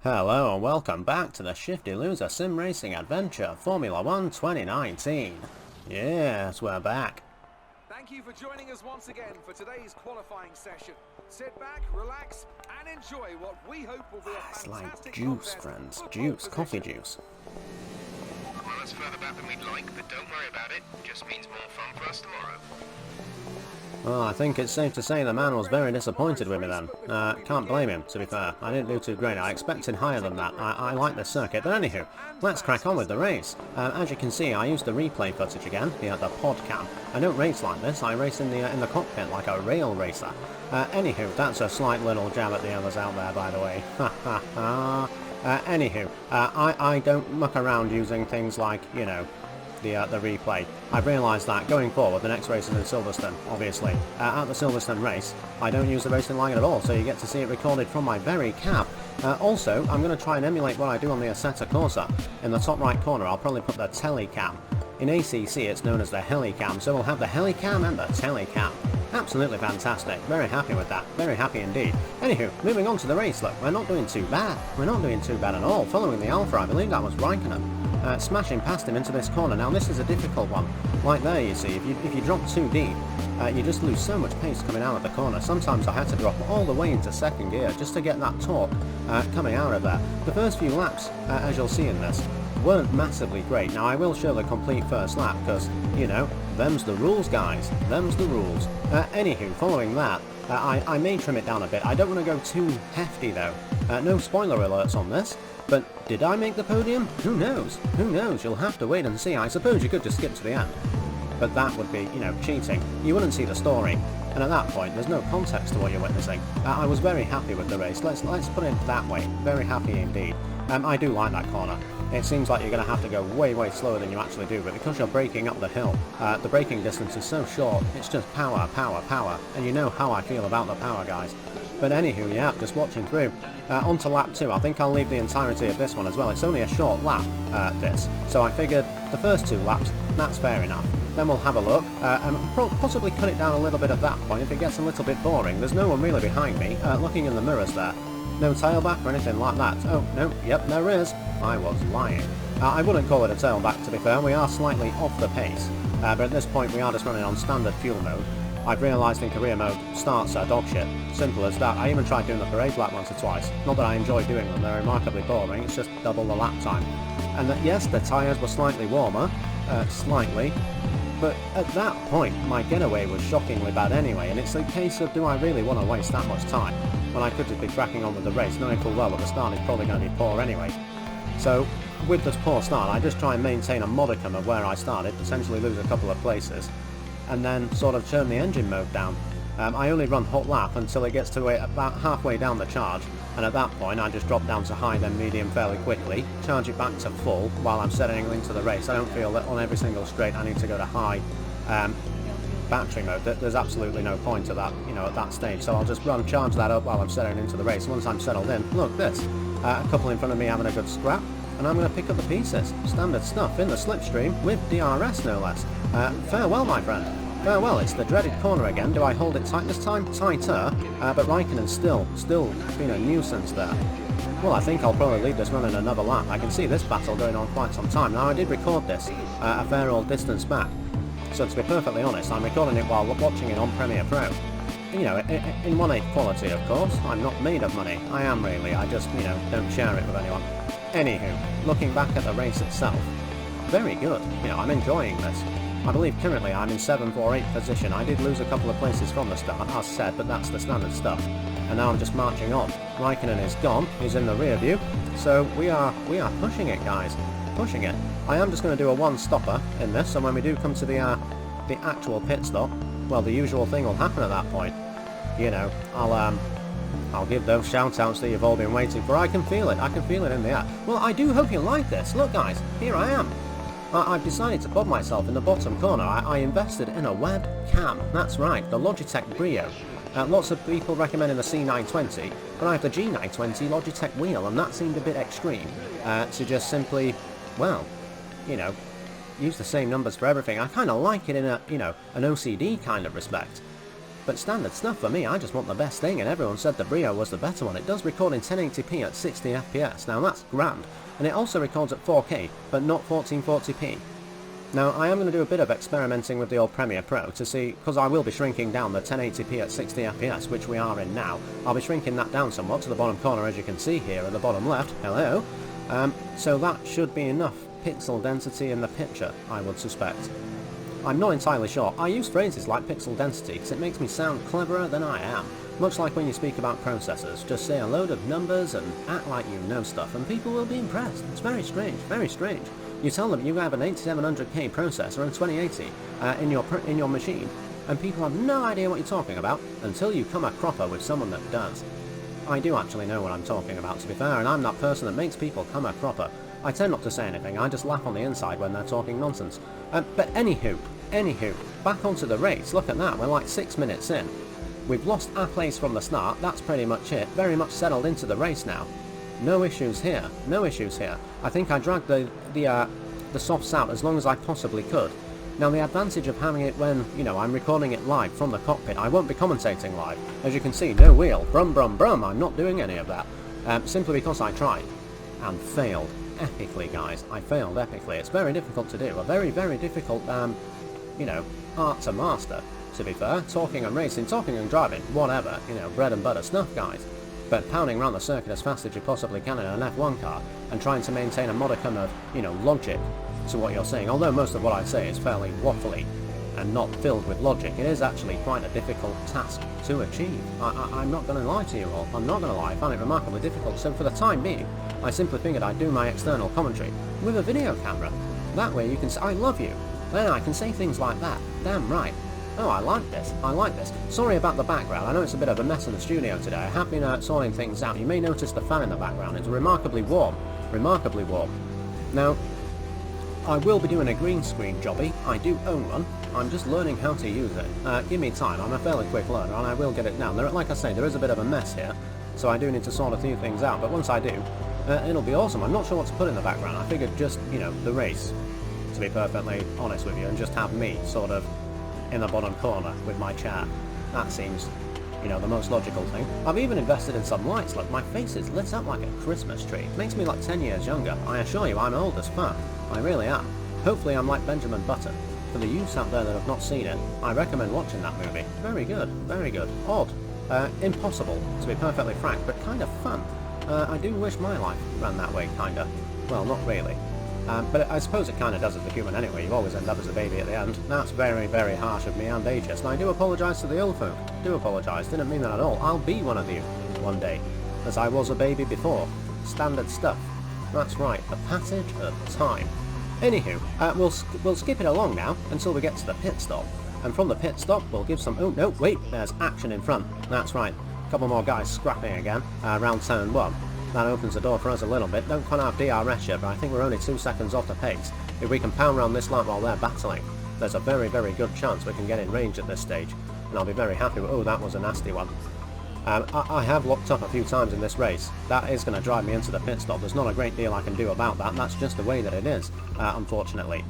Hello and welcome back to the Shifty Loser Sim Racing Adventure Formula 1 2019. Yes, we're back. Thank you for joining us once again for today's qualifying session. Sit back, relax, and enjoy what we hope will be a It's fantastic like juice, friends. Juice, coffee juice. Well, that's further back than we'd like, but don't worry about it. Just means more fun for us tomorrow. Well, I think it's safe to say the man was very disappointed with me then. Can't blame him, to be fair. I didn't do too great. I expected higher than that. I like this circuit. But anywho, let's crack on with the race. As you can see, I used the replay footage again, the pod cam. I don't race like this. I race in the cockpit like a rail racer. Anywho, that's a slight little jab at the others out there, by the way. Ha ha ha. Anywho, I don't muck around using things like, you know, the replay. I've realised that going forward, the next race is in Silverstone, obviously. At the Silverstone race, I don't use the racing line at all, so you get to see it recorded from my very cab. Also, I'm going to try and emulate what I do on the Assetto Corsa. In the top right corner, I'll probably put the telecam. In ACC, it's known as the helicam, so we'll have the helicam and the telecam. Absolutely fantastic. Very happy with that. Very happy indeed. Anywho, moving on to the race, look, we're not doing too bad. We're not doing too bad at all. Following the Alpha, I believe that was Raikkonen. Smashing past him into this corner. Now this is a difficult one. Like there, you see, if you drop too deep, you just lose so much pace coming out of the corner. Sometimes I had to drop all the way into second gear just to get that torque coming out of there. The first few laps, as you'll see in this, weren't massively great. Now I will show the complete first lap because, you know, them's the rules, guys. Them's the rules. Anywho, following that, I may trim it down a bit. I don't want to go too hefty though. No spoiler alerts on this. But did I make the podium? Who knows? Who knows? You'll have to wait and see. I suppose you could just skip to the end. But that would be, you know, cheating. You wouldn't see the story. And at that point, there's no context to what you're witnessing. I was very happy with the race. Let's put it that way. Very happy indeed. I do like that corner. It seems like you're going to have to go way slower than you actually do, but because you're braking up the hill, the braking distance is so short, it's just power, power, power. And you know how I feel about the power, guys. But anywho, yeah, just watching through. On to lap 2. I think I'll leave the entirety of this one as well. It's only a short lap, this. So I figured the first 2 laps, that's fair enough. Then we'll have a look, and possibly cut it down a little bit at that point if it gets a little bit boring. There's no one really behind me, looking in the mirrors there. No tailback or anything like that. Oh, no, yep, there is. I was lying. I wouldn't call it a tailback, to be fair. We are slightly off the pace, but at this point we are just running on standard fuel mode. I've realised in career mode, starts are dog shit. Simple as that. I even tried doing the parade lap once or twice. Not that I enjoy doing them, they're remarkably boring, it's just double the lap time. And yes, the tyres were slightly warmer, slightly, but at that point my getaway was shockingly bad anyway, and it's a case of do I really want to waste that much time when I could just be cracking on with the race, knowing full well that the start is probably going to be poor anyway. So with this poor start, I just try and maintain a modicum of where I started, potentially lose a couple of places, and then sort of turn the engine mode down. I only run hot lap until it gets to about halfway down the charge, and at that point I just drop down to high then medium fairly quickly, charge it back to full while I'm settling into the race. I don't feel that on every single straight I need to go to high battery mode. There's absolutely no point at that, you know, at that stage, so I'll just charge that up while I'm settling into the race. Once I'm settled in, look this, a couple in front of me having a good scrap, and I'm going to pick up the pieces. Standard stuff in the slipstream with DRS no less. Farewell, my friend. Farewell. It's the dreaded corner again. Do I hold it tight this time? Tighter, but Raikkonen's still been a nuisance there. Well, I think I'll probably leave this running another lap. I can see this battle going on quite some time. Now, I did record this a fair old distance back, so to be perfectly honest, I'm recording it while watching it on Premiere Pro. You know, in 1/8 quality, of course. I'm not made of money. I am really. I just, you know, don't share it with anyone. Anywho, looking back at the race itself, very good. You know, I'm enjoying this. I believe currently I'm in 7th or 8th position. I did lose a couple of places from the start, as said, but that's the standard stuff. And now I'm just marching on. Raikkonen is gone. He's in the rear view. So we are pushing it, guys. Pushing it. I am just going to do a one-stopper in this, and when we do come to the actual pit stop, well, the usual thing will happen at that point. You know, I'll give those shout-outs that you've all been waiting for. I can feel it. I can feel it in the air. Well, I do hope you like this. Look, guys, here I am. I've decided to put myself in the bottom corner. I invested in a webcam. That's right, the Logitech Brio. Lots of people recommending the C920, but I have the G920 Logitech wheel, and that seemed a bit extreme to just simply, well, you know, use the same numbers for everything. I kind of like it in a, you know, an OCD kind of respect. but standard stuff for me. I just want the best thing, and everyone said the Brio was the better one. It does record in 1080p at 60 FPS, now that's grand, and it also records at 4K, but not 1440p. Now, I am going to do a bit of experimenting with the old Premiere Pro to see, because I will be shrinking down the 1080p at 60 FPS, which we are in now. I'll be shrinking that down somewhat to the bottom corner, as you can see here at the bottom left. Hello. So that should be enough pixel density in the picture, I would suspect. I'm not entirely sure. I use phrases like pixel density because it makes me sound cleverer than I am. Much like when you speak about processors, just say a load of numbers and act like you know stuff and people will be impressed. It's very strange, very strange. You tell them you have an 8700K processor and 2080 in your machine, and people have no idea what you're talking about until you come a cropper with someone that does. I do actually know what I'm talking about, to be fair, and I'm that person that makes people come a cropper. I tend not to say anything, I just laugh on the inside when they're talking nonsense. But anywho, back onto the race. Look at that, we're like 6 minutes in. We've lost our place from the start, that's pretty much it. Very much settled into the race now. No issues here, no issues here. I think I dragged the softs out as long as I possibly could. Now the advantage of having it when, you know, I'm recording it live from the cockpit, I won't be commentating live. As you can see, no wheel, brum brum brum, I'm not doing any of that. Simply because I tried. And failed. Epically, guys. I failed epically. It's very difficult to do. A very, very difficult, you know, art to master, to be fair. Talking and racing, talking and driving, whatever, you know, bread and butter stuff, guys. But pounding around the circuit as fast as you possibly can in an F1 car and trying to maintain a modicum of, you know, logic to what you're saying, although most of what I say is fairly waffly and not filled with logic, it is actually quite a difficult task to achieve. I'm not going to lie to you all. I'm not going to lie. I find it remarkably difficult. So for the time being, I simply figured I'd do my external commentary with a video camera. That way you can say, I love you. Then I can say things like that. Damn right. Oh, I like this. I like this. Sorry about the background. I know it's a bit of a mess in the studio today. I have been sorting things out. You may notice the fan in the background. It's remarkably warm. Remarkably warm. Now, I will be doing a green screen jobby. I do own one. I'm just learning how to use it. Give me time. I'm a fairly quick learner and I will get it down. Like I say, there is a bit of a mess here, so I do need to sort a few things out. But once I do, it'll be awesome. I'm not sure what to put in the background. I figured just, you know, the race, to be perfectly honest with you, and just have me sort of in the bottom corner with my chair. That seems, you know, the most logical thing. I've even invested in some lights. Look, my face is lit up like a Christmas tree. It makes me like 10 years younger. I assure you, I'm old as fuck. I really am. Hopefully I'm like Benjamin Button. For the youths out there that have not seen it, I recommend watching that movie. Very good, very good. Odd. Impossible, to be perfectly frank, but kind of fun. I do wish my life ran that way, kinda. Well, not really. But I suppose it kind of does as a human anyway. You always end up as a baby at the end. That's very, very harsh of me and ageist, and I do apologise to the old folk. Do apologise, didn't mean that at all. I'll be one of you one day, as I was a baby before. Standard stuff. That's right, the passage of time. Anywho, we'll skip it along now until we get to the pit stop. And from the pit stop, we'll give some... Oh, no, wait, there's action in front. That's right. A couple more guys scrapping again, around turn 1. That opens the door for us a little bit. Don't quite have DRS yet, but I think we're only 2 seconds off the pace. If we can pound round this lap while they're battling, there's a very, very good chance we can get in range at this stage. And I'll be very happy with... Oh, that was a nasty one. I have locked up a few times in this race. That is going to drive me into the pit stop. There's not a great deal I can do about that. That's just the way that it is, unfortunately.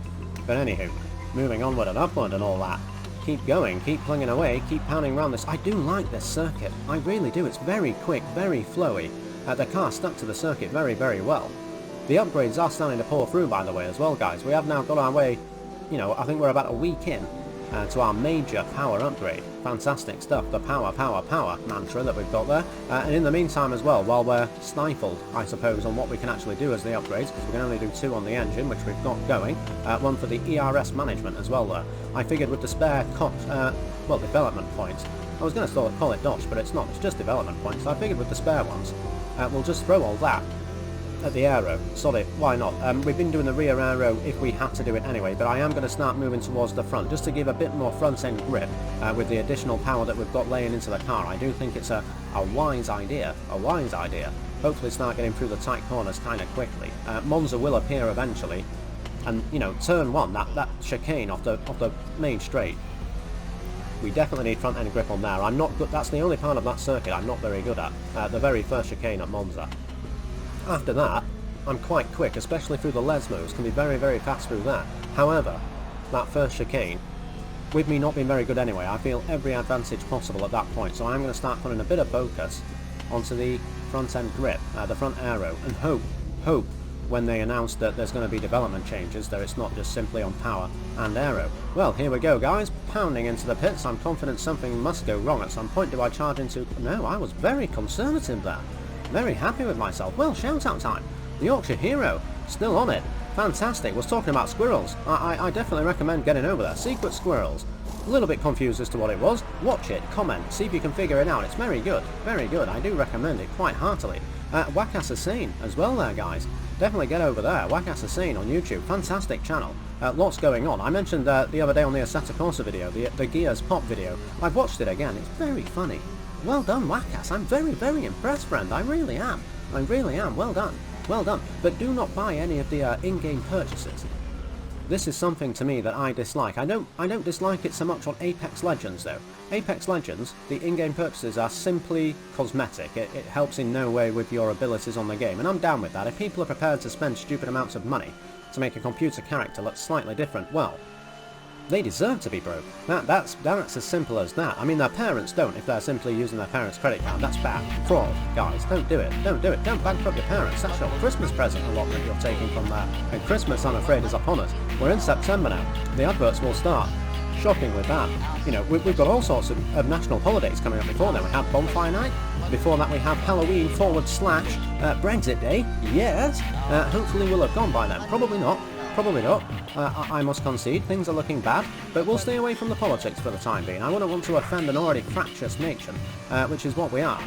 But anywho, moving onward and upward and all that. Keep going, keep plunging away, keep pounding around this. I do like this circuit. I really do. It's very quick, very flowy. The car stuck to the circuit very, very well. The upgrades are starting to pour through, by the way, as well, guys. We have now got our way, you know, I think we're about a week in to our major power upgrade. Fantastic stuff, the power, power, power mantra that we've got there. And in the meantime as well, while we're stifled, I suppose, on what we can actually do as the upgrades, because we can only do 2 on the engine, which we've got going, one for the ERS management as well there. I figured with the spare development points, I was going to call it dodge, but it's not, it's just development points, so I figured with the spare ones, we'll just throw all that at the aero. Sorry, why not? We've been doing the rear aero if we had to do it anyway, but I am going to start moving towards the front, just to give a bit more front-end grip with the additional power that we've got laying into the car. I do think it's a wise idea, Hopefully start getting through the tight corners kind of quickly. Monza will appear eventually, and, you know, turn 1, that chicane off the main straight, we definitely need front-end grip on there. I'm not good, that's the only part of that circuit I'm not very good at, the very first chicane at Monza. After that, I'm quite quick, especially through the les moves, can be very, very fast through that. However, that first chicane, with me not being very good anyway, I feel every advantage possible at that point, so I'm going to start putting a bit of focus onto the front end grip, the front aero, and hope when they announce that there's going to be development changes, that it's not just simply on power and aero. Well, here we go, guys, pounding into the pits. I'm confident something must go wrong at some point. Do I charge into... No, I was very conservative there. Very happy with myself. Well, shout out time. The Yorkshire hero, still on it. Fantastic. Was talking about squirrels. I definitely recommend getting over there. Secret squirrels. A little bit confused as to what it was. Watch it, comment, see if you can figure it out. It's very good. Very good. I do recommend it quite heartily. Wakas Hussain as well there, guys. Definitely get over there. Wakas Hussain on YouTube. Fantastic channel. Lots going on. I mentioned the other day on the Assetto Corsa video, the Gears Pop video. I've watched it again. It's very funny. Well done, Wakas. I'm very, very impressed, friend. I really am. I really am. Well done. Well done. But do not buy any of the in-game purchases. This is something to me that I dislike. I don't dislike it so much on Apex Legends though. Apex Legends, the in-game purchases are simply cosmetic. It helps in no way with your abilities on the game, and I'm down with that. If people are prepared to spend stupid amounts of money to make a computer character look slightly different, well, they deserve to be broke. That's as simple as that. I mean, their parents don't if they're simply using their parents' credit card. That's bad. Fraud, guys. Don't do it. Don't do it. Don't bankrupt your parents. That's your Christmas present allotment you're taking from there. And Christmas, I'm afraid, is upon us. We're in September now. The adverts will start. Shocking with that. You know, we've got all sorts of national holidays coming up before then. We have Bonfire Night. Before that we have Halloween / Brexit Day. Yes. Hopefully we'll have gone by then. Probably not. Probably not. I must concede, things are looking bad, but we'll stay away from the politics for the time being. I wouldn't want to offend an already fractious nation, which is what we are.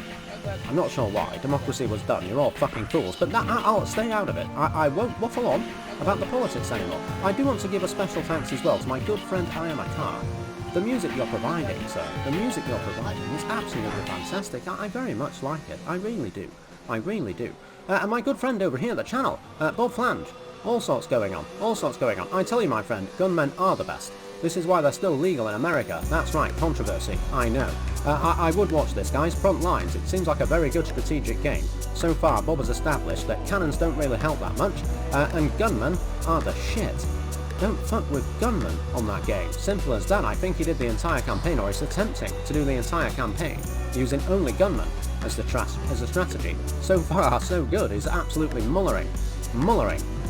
I'm not sure why. Democracy was done. You're all fucking fools. But I'll stay out of it. I won't waffle on about the politics anymore. I do want to give a special thanks as well to my good friend I Am a Car. The music you're providing, sir, the music you're providing is absolutely fantastic. I very much like it. I really do. I really do. And my good friend over here at the channel, Bob Flange. All sorts going on. All sorts going on. I tell you, my friend, gunmen are the best. This is why they're still legal in America. That's right, controversy. I know. I would watch this, guys. Front Lines. It seems like a very good strategic game. So far, Bob has established that cannons don't really help that much, and gunmen are the shit. Don't fuck with gunmen on that game. Simple as that. I think he did the entire campaign, or is attempting to do the entire campaign, using only gunmen as the strategy. So far, so good. He's absolutely mullering.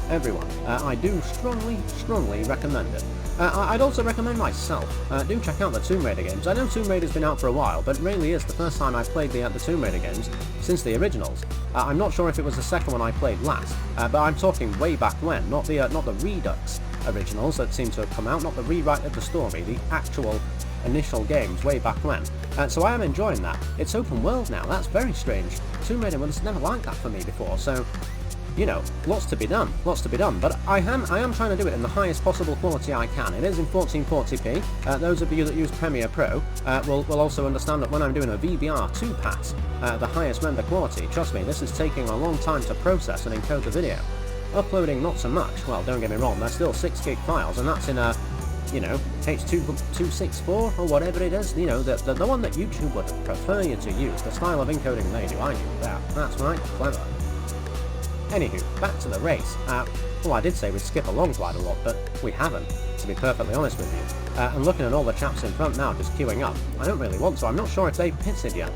Everyone. I do strongly recommend it. I'd also recommend myself. Do check out the Tomb Raider games. I know Tomb Raider's been out for a while, but it really is the first time I've played the Tomb Raider games since the originals. I'm not sure if it was the second one I played last, but I'm talking way back when, not the Redux originals that seem to have come out, not the rewrite of the story, the actual initial games way back when. So I am enjoying that. It's open world now. That's very strange. Tomb Raider was never like that for me before, so... You know, lots to be done, but I am trying to do it in the highest possible quality I can. It is in 1440p. Those of you that use Premiere Pro will also understand that when I'm doing a VBR 2-pat, the highest render quality, trust me, this is taking a long time to process and encode the video. Uploading not so much. Well, don't get me wrong, they're still 6 gig files, and that's in a, you know, H.264 or whatever it is, you know, the one that YouTube would prefer you to use, the style of encoding they do. I knew that. That's right, clever. Anywho, back to the race. Well, I did say we'd skip along quite a lot, but we haven't, to be perfectly honest with you. And looking at all the chaps in front now, just queuing up, I don't really want to. I'm not sure if they've pitted yet.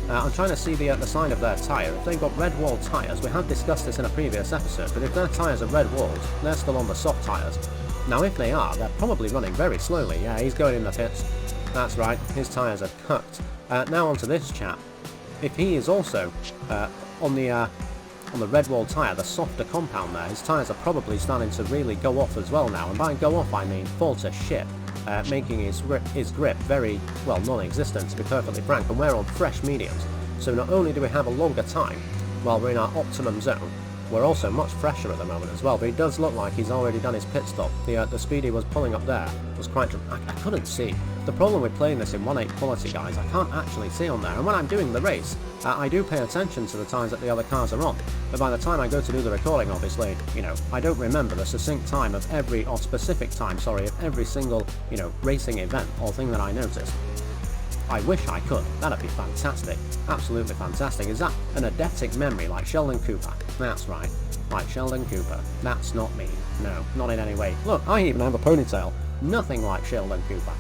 I'm trying to see the sign of their tyre. If they've got red-walled tyres, we have discussed this in a previous episode, but if their tyres are red-walled, they're still on the soft tyres. Now, if they are, they're probably running very slowly. Yeah, he's going in the pits. That's right, his tyres are cooked. Now onto this chap. If he is also on the red wall tyre, the softer compound there, his tyres are probably starting to really go off as well now, and by go off I mean fall to shit, making his grip very, well, non-existent to be perfectly frank, and we're on fresh mediums, so not only do we have a longer time while we're in our optimum zone, we're also much fresher at the moment as well, but it does look like he's already done his pit stop. The speed he was pulling up there was quite... I couldn't see. The problem with playing this in 1.8 quality, guys, I can't actually see on there, and when I'm doing the race, I do pay attention to the times that the other cars are on, but by the time I go to do the recording, obviously, you know, I don't remember the succinct time of every, or specific time, sorry, of every single, you know, racing event or thing that I noticed. I wish I could. That'd be fantastic. Absolutely fantastic. Is that an eidetic memory like Sheldon Cooper? That's right. Like Sheldon Cooper. That's not me. No, not in any way. Look, I even have a ponytail. Nothing like Sheldon Cooper.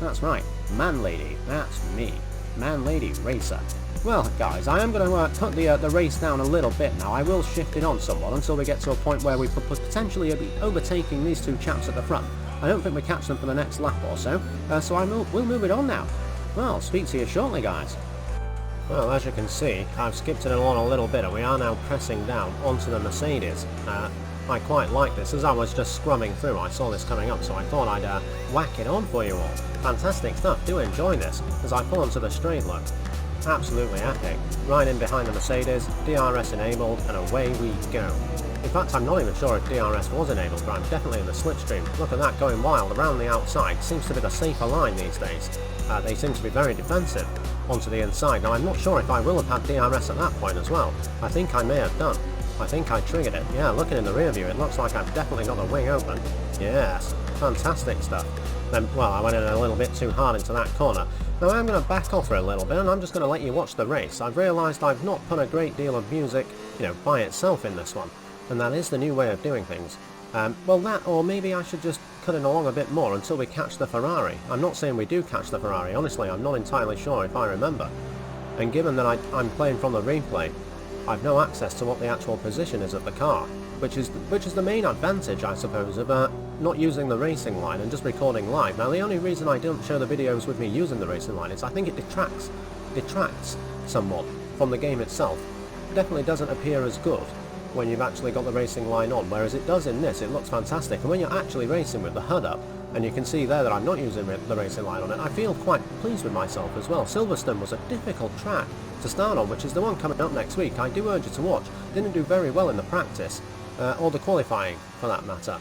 That's right, Man Lady, that's me. Man Lady Racer. Well, guys, I am going to cut the race down a little bit now. I will shift it on somewhat until we get to a point where we could potentially be overtaking these two chaps at the front. I don't think we catch them for the next lap or so, so we'll move it on now. Well, speak to you shortly, guys. Well, as you can see, I've skipped it along a little bit and we are now pressing down onto the Mercedes. I quite like this. As I was just scrumming through, I saw this coming up, so I thought I'd whack it on for you all. Fantastic stuff. Do enjoy this as I pull onto the straight, look. Absolutely epic. Right in behind the Mercedes, DRS enabled, and away we go. In fact, I'm not even sure if DRS was enabled, but I'm definitely in the slipstream. Look at that, going wild around the outside. Seems to be the safer line these days. They seem to be very defensive onto the inside. Now, I'm not sure if I will have had DRS at that point as well. I think I may have done. I think I triggered it. Yeah, looking in the rear view, it looks like I've definitely got the wing open. Yes, fantastic stuff. Then, well, I went in a little bit too hard into that corner. Now I'm going to back off for a little bit and I'm just going to let you watch the race. I've realised I've not put a great deal of music, by itself in this one. And that is the new way of doing things. Well, that, or maybe I should just cut it along a bit more until we catch the Ferrari. I'm not saying we do catch the Ferrari. Honestly, I'm not entirely sure if I remember. And given that I'm playing from the replay, I've no access to what the actual position is of the car. Which is the main advantage, I suppose, of not using the racing line and just recording live. Now, the only reason I don't show the videos with me using the racing line is I think it detracts somewhat from the game itself. It definitely doesn't appear as good when you've actually got the racing line on, whereas it does in this. It looks fantastic, and when you're actually racing with the HUD up, and you can see there that I'm not using the racing line on it, I feel quite pleased with myself as well. Silverstone was a difficult track to start on, which is the one coming up next week. I do urge you to watch. Didn't do very well in the practice, or the qualifying for that matter.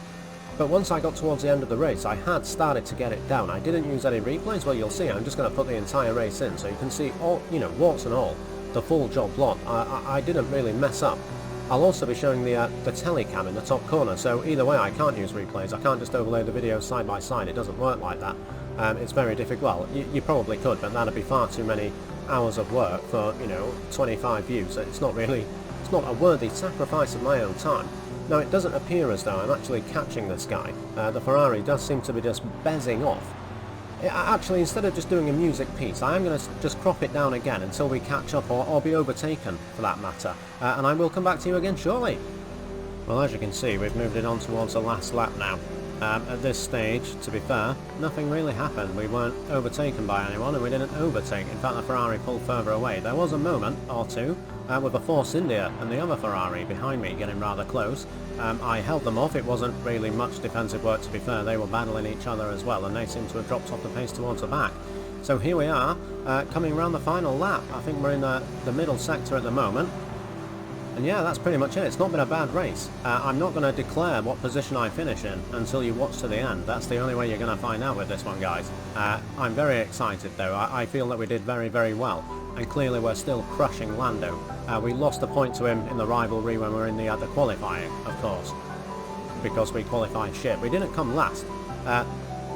But once I got towards the end of the race, I had started to get it down. I didn't use any replays. Well, you'll see. I'm just going to put the entire race in, so you can see all, warts and all, the full job lot. I didn't really mess up. I'll also be showing the telecam in the top corner, so either way I can't use replays. I can't just overlay the videos side by side. It doesn't work like that. It's very difficult. Well, you probably could, but that'd be far too many hours of work for 25 views. It's not a worthy sacrifice of my own time. Now, it doesn't appear as though I'm actually catching this guy. The Ferrari does seem to be just bezzing off. Actually, instead of just doing a music piece, I am going to just crop it down again until we catch up or be overtaken, for that matter. And I will come back to you again shortly. Well, as you can see, we've moved it on towards the last lap now. At this stage, to be fair, nothing really happened. We weren't overtaken by anyone, and we didn't overtake. In fact, the Ferrari pulled further away. There was a moment or two with a Force India and the other Ferrari behind me getting rather close. I held them off. It wasn't really much defensive work, to be fair. They were battling each other as well, and they seem to have dropped off the pace towards the back. So here we are, coming around the final lap. I think we're in the middle sector at the moment. And yeah, that's pretty much it. It's not been a bad race. I'm not going to declare what position I finish in until you watch to the end. That's the only way you're going to find out with this one, guys. I'm very excited, though. I feel that we did very, very well. And clearly we're still crushing Lando. We lost a point to him in the rivalry when we were in the qualifying, of course. Because we qualified shit. We didn't come last.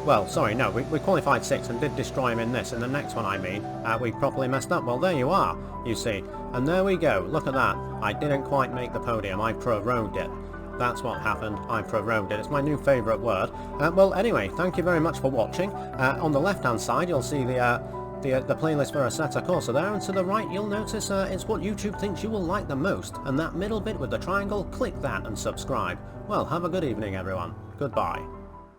Well, sorry, no, we qualified 6th and did destroy him in this. In the next one, I mean, we properly messed up. Well, there you are, you see. And there we go. Look at that. I didn't quite make the podium. I prorogued it. That's what happened. I prorogued it. It's my new favourite word. Well, anyway, thank you very much for watching. On the left-hand side, you'll see the playlist for Assetto Corsa there, and to the right, you'll notice it's what YouTube thinks you will like the most. And that middle bit with the triangle, click that and subscribe. Well, have a good evening, everyone. Goodbye.